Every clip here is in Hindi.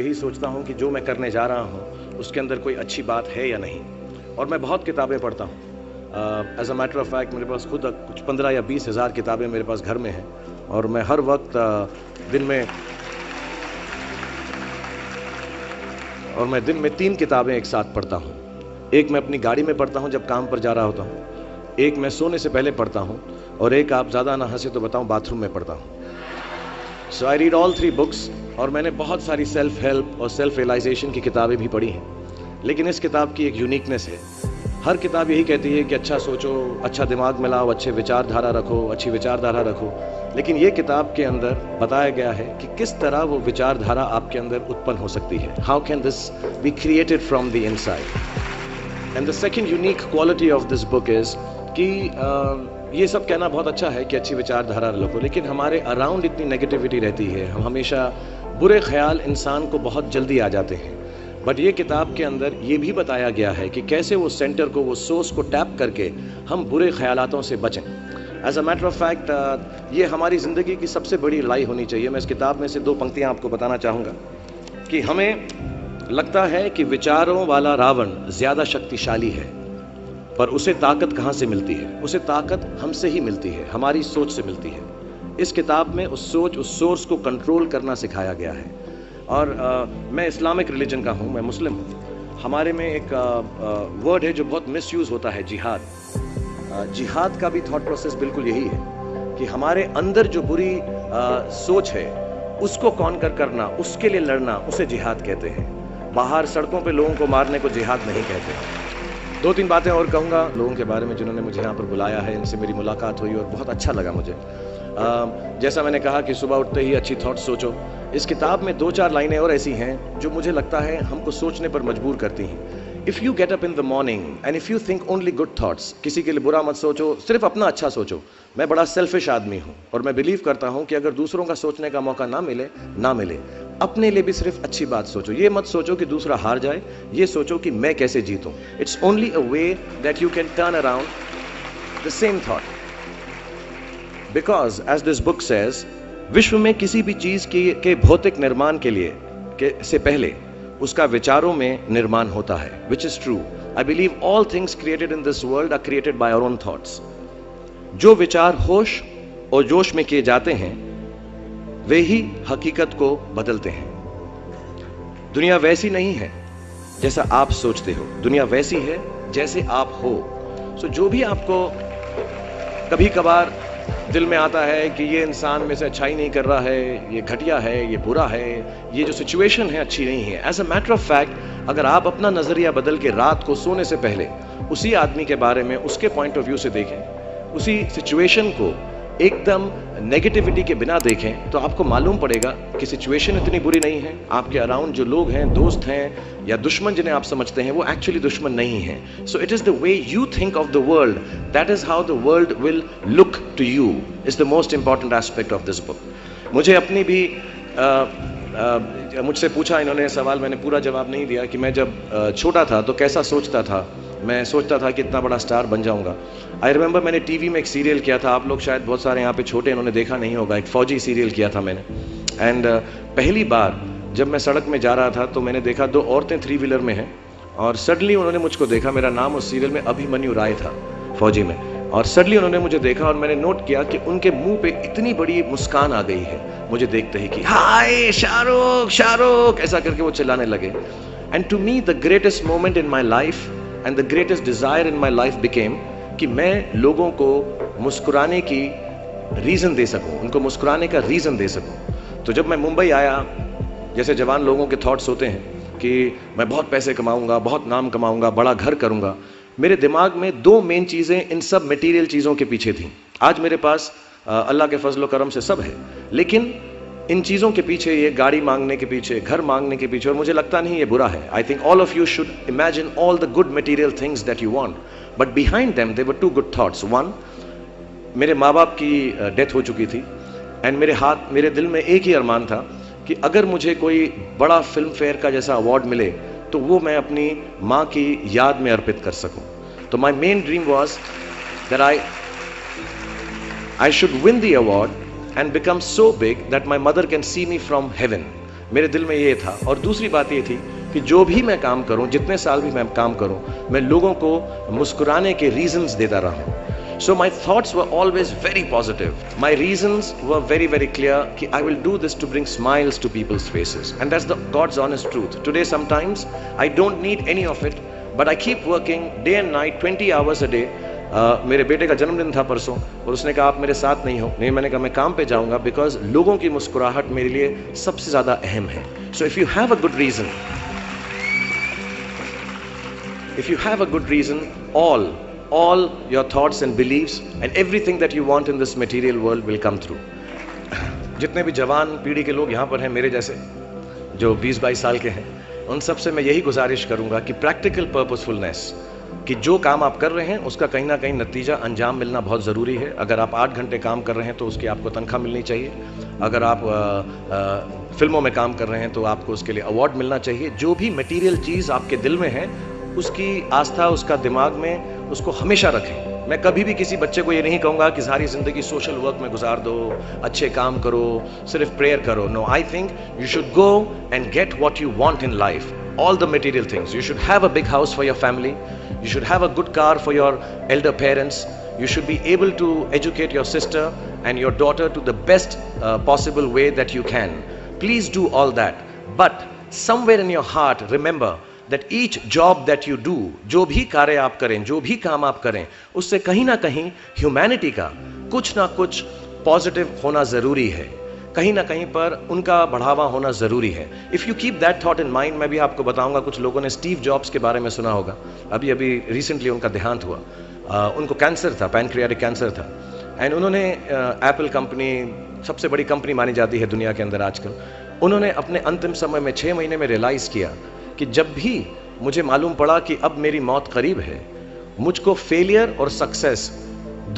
यही सोचता हूँ कि जो मैं करने जा रहा हूँ उसके अंदर कोई अच्छी बात है या नहीं। और मैं बहुत किताबें पढ़ता हूँ। As a matter of fact मेरे पास खुद कुछ 15 या 20 हज़ार किताबें मेरे पास घर में हैं। और मैं हर वक्त दिन में 3 किताबें एक साथ पढ़ता हूँ। एक मैं अपनी गाड़ी में पढ़ता हूँ जब काम पर जा रहा होता हूँ, एक मैं सोने से पहले पढ़ता हूँ, और एक, आप ज़्यादा ना हंसे तो बताऊँ, बाथरूम में पढ़ता हूँ। सो आई रीड ऑल 3 बुक्स। और मैंने बहुत सारी सेल्फ हेल्प और सेल्फ रियलाइजेशन की किताबें भी पढ़ी हैं, लेकिन इस किताब की एक यूनिकनेस है। हर किताब यही कहती है कि अच्छा सोचो, अच्छा दिमाग में लाओ, अच्छे विचारधारा रखो, अच्छी विचारधारा रखो। लेकिन ये किताब के अंदर बताया गया है कि किस तरह वो विचारधारा आपके अंदर उत्पन्न हो सकती है। How can this be created from the inside. And the second unique quality of this book is कि ये सब कहना बहुत अच्छा है कि अच्छी विचारधारा रखो, लेकिन हमारे अराउंड इतनी नेगेटिविटी रहती है, हम हमेशा बुरे ख्याल इंसान को बहुत जल्दी आ जाते हैं। बट ये किताब के अंदर ये भी बताया गया है कि कैसे वो सेंटर को, वो सोर्स को टैप करके हम बुरे ख्यालातों से बचें। As a matter of fact ये हमारी ज़िंदगी की सबसे बड़ी लड़ाई होनी चाहिए। मैं इस किताब में से 2 पंक्तियाँ आपको बताना चाहूँगा कि हमें लगता है कि विचारों वाला रावण ज़्यादा शक्तिशाली है, पर उसे ताकत कहाँ से मिलती है? उसे ताकत हमसे ही मिलती है, हमारी सोच से मिलती है। इस किताब में उस सोच, उस सोर्स को कंट्रोल करना सिखाया गया है। और मैं इस्लामिक रिलीजन का हूँ, मैं मुस्लिम हूँ। हमारे में एक वर्ड है जो बहुत मिसयूज़ होता है, जिहाद। जिहाद का भी थॉट प्रोसेस बिल्कुल यही है कि हमारे अंदर जो बुरी सोच है उसको कॉन्कर करना, उसके लिए लड़ना, उसे जिहाद कहते हैं। बाहर सड़कों पे लोगों को मारने को जिहाद नहीं कहते। 2-3 बातें और कहूँगा लोगों के बारे में जिन्होंने मुझे यहाँ पर बुलाया है, इनसे मेरी मुलाकात हुई और बहुत अच्छा लगा मुझे। जैसा मैंने कहा कि सुबह उठते ही अच्छी थॉट्स सोचो। इस किताब में 2-4 लाइनें और ऐसी हैं जो मुझे लगता है हमको सोचने पर मजबूर करती हैं। If you get up in the morning and if you think only good thoughts, किसी के लिए बुरा मत सोचो, सिर्फ अपना अच्छा सोचो। मैं बड़ा सेल्फिश आदमी हूँ और मैं बिलीव करता हूँ कि अगर दूसरों का सोचने का मौका ना मिले, अपने लिए भी सिर्फ अच्छी बात सोचो। ये मत सोचो कि दूसरा हार जाए, ये सोचो कि मैं कैसे जीतूं। It's only a way that you can turn around the same thought. Because as this book says, विश्व में किसी भी चीज के भौतिक निर्माण से पहले उसका विचारों में निर्माण होता है, which is true. I believe all things created in this world are created by our own thoughts. जो विचार होश और जोश में किए जाते हैं वे ही हकीकत को बदलते हैं। दुनिया वैसी नहीं है जैसा आप सोचते हो, दुनिया वैसी है जैसे आप हो। सो जो भी आपको कभी कभार दिल में आता है कि ये इंसान में से अच्छाई नहीं कर रहा है, ये घटिया है, ये बुरा है, ये जो सिचुएशन है अच्छी नहीं है, as a matter of fact अगर आप अपना नजरिया बदल के रात को सोने से पहले उसी आदमी के बारे में उसके पॉइंट ऑफ व्यू से देखें, उसी सिचुएशन को एकदम नेगेटिविटी के बिना देखें, तो आपको मालूम पड़ेगा कि सिचुएशन इतनी बुरी नहीं है। आपके अराउंड जो लोग हैं, दोस्त हैं या दुश्मन जिन्हें आप समझते हैं, वो एक्चुअली दुश्मन नहीं हैं। So it is the way you think of the world, that is how the world will look to you, is the most important aspect of this book. मुझे अपनी भी मुझसे पूछा इन्होंने सवाल, मैंने पूरा जवाब नहीं दिया कि मैं जब छोटा था तो कैसा सोचता था। मैं सोचता था कि इतना बड़ा स्टार बन जाऊंगा। आई रिमेंबर मैंने टीवी में एक सीरियल किया था, आप लोग शायद बहुत सारे यहाँ पे छोटे इन्होंने देखा नहीं होगा, एक फौजी सीरियल किया था मैंने। एंड पहली बार जब मैं सड़क में जा रहा था तो मैंने देखा 2 औरतें 3 व्हीलर में हैं और सडनली उन्होंने मुझको देखा। मेरा नाम उस सीरियल में अभिमन्यु राय था, फौजी में। और सडनली उन्होंने मुझे देखा और मैंने नोट किया कि उनके मुंह पे इतनी बड़ी मुस्कान आ गई है मुझे देखते ही कि हाय शाहरुख शाहरुख, ऐसा करके वो चिल्लाने लगे। And to me the greatest moment in my life and the greatest desire in my life became कि मैं लोगों को मुस्कुराने की रीजन दे सकूं, उनको मुस्कुराने का रीजन दे सकूं। तो जब मैं मुंबई आया, जैसे जवान लोगों के थॉट्स होते हैं कि मैं बहुत पैसे कमाऊंगा, बहुत नाम कमाऊंगा, बड़ा घर करूंगा, मेरे दिमाग में 2 मेन चीजें इन सब मटेरियल चीजों के पीछे थी। आज मेरे पास अल्लाह के फजल करम से सब है, लेकिन इन चीज़ों के पीछे, ये गाड़ी मांगने के पीछे, घर मांगने के पीछे, और मुझे लगता नहीं ये बुरा है। I think all of you should imagine all the good material things that you want, but behind them there were 2 good thoughts. 1, मेरे माँ बाप की डेथ हो चुकी थी एंड मेरे दिल में एक ही अरमान था कि अगर मुझे कोई बड़ा फिल्म फेयर का जैसा अवार्ड मिले तो वो मैं अपनी माँ की याद में अर्पित कर सकूं। तो my main dream was that I should win the award and become so big that my mother can see me from heaven. मेरे दिल में ये था। और दूसरी बात ये थी कि जो भी मैं काम करूं, जितने साल भी मैं काम करूं, मैं लोगों को मुस्कुराने के रीजंस देता रहूं। So my thoughts were always very positive. My reasons were very, very clear कि I will do this to bring smiles to people's faces. And that's the God's honest truth. Today sometimes I don't need any of it, but I keep working day and night, 20 hours a day. मेरे बेटे का जन्मदिन था परसों और उसने कहा आप मेरे साथ नहीं हो। नहीं, मैंने कहा मैं काम पे जाऊंगा, बिकॉज लोगों की मुस्कुराहट मेरे लिए सबसे ज़्यादा अहम है। So if you have a good reason, if you have a good reason, all your thoughts and beliefs and everything that you want in this material world will come through. जितने भी जवान पीढ़ी के लोग यहाँ पर हैं मेरे जैसे, जो 20-22 साल के हैं, उन सब से मैं यही गुजारिश करूँगा कि प्रैक्टिकल पर्पसफुलनेस, कि जो काम आप कर रहे हैं उसका कहीं ना कहीं नतीजा अंजाम मिलना बहुत ज़रूरी है। अगर आप 8 घंटे काम कर रहे हैं तो उसकी आपको तनख्वाह मिलनी चाहिए। अगर आप फिल्मों में काम कर रहे हैं तो आपको उसके लिए अवार्ड मिलना चाहिए। जो भी मटेरियल चीज़ आपके दिल में है उसकी आस्था, उसका दिमाग में, उसको हमेशा रखें। मैं कभी भी किसी बच्चे को ये नहीं कहूँगा कि सारी ज़िंदगी सोशल वर्क में गुजार दो, अच्छे काम करो, सिर्फ प्रेयर करो। No, I think you should go and get what you want in life, all the material things. You should have a big house for your family. You should have a good car for your elder parents. You should be able to educate your sister and your daughter to the best possible way that you can. Please do all that. But somewhere in your heart, remember that each job that you do, जो भी कार्य आप करें, जो भी काम आप करें, उससे कहीं ना कहीं ह्यूमैनिटी का कुछ ना कुछ पॉजिटिव होना ज़रूरी है। कहीं ना कहीं पर उनका बढ़ावा होना ज़रूरी है। If you keep that thought in mind, मैं भी आपको बताऊंगा, कुछ लोगों ने स्टीव जॉब्स के बारे में सुना होगा। अभी अभी रिसेंटली उनका देहांत हुआ। उनको कैंसर था, पैनक्रियाटिक कैंसर था। एंड उन्होंने एप्पल कंपनी, सबसे बड़ी कंपनी मानी जाती है दुनिया के अंदर आजकल, उन्होंने अपने अंतिम समय में 6 महीने में रियलाइज़ किया कि जब भी मुझे मालूम पड़ा कि अब मेरी मौत करीब है, मुझको फेलियर और सक्सेस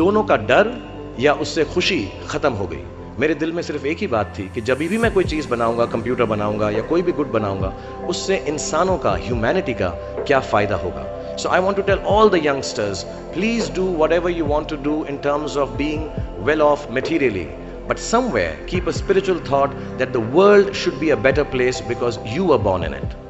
दोनों का डर या उससे खुशी ख़त्म हो गई। मेरे दिल में सिर्फ एक ही बात थी कि जब भी मैं कोई चीज़ बनाऊंगा, कंप्यूटर बनाऊंगा या कोई भी गुड बनाऊंगा, उससे इंसानों का, ह्यूमैनिटी का क्या फ़ायदा होगा। So I want to tell all the youngsters, please do whatever you want to do in terms of being well off materially, but somewhere keep a spiritual thought that the world should be a better place because you were born in it.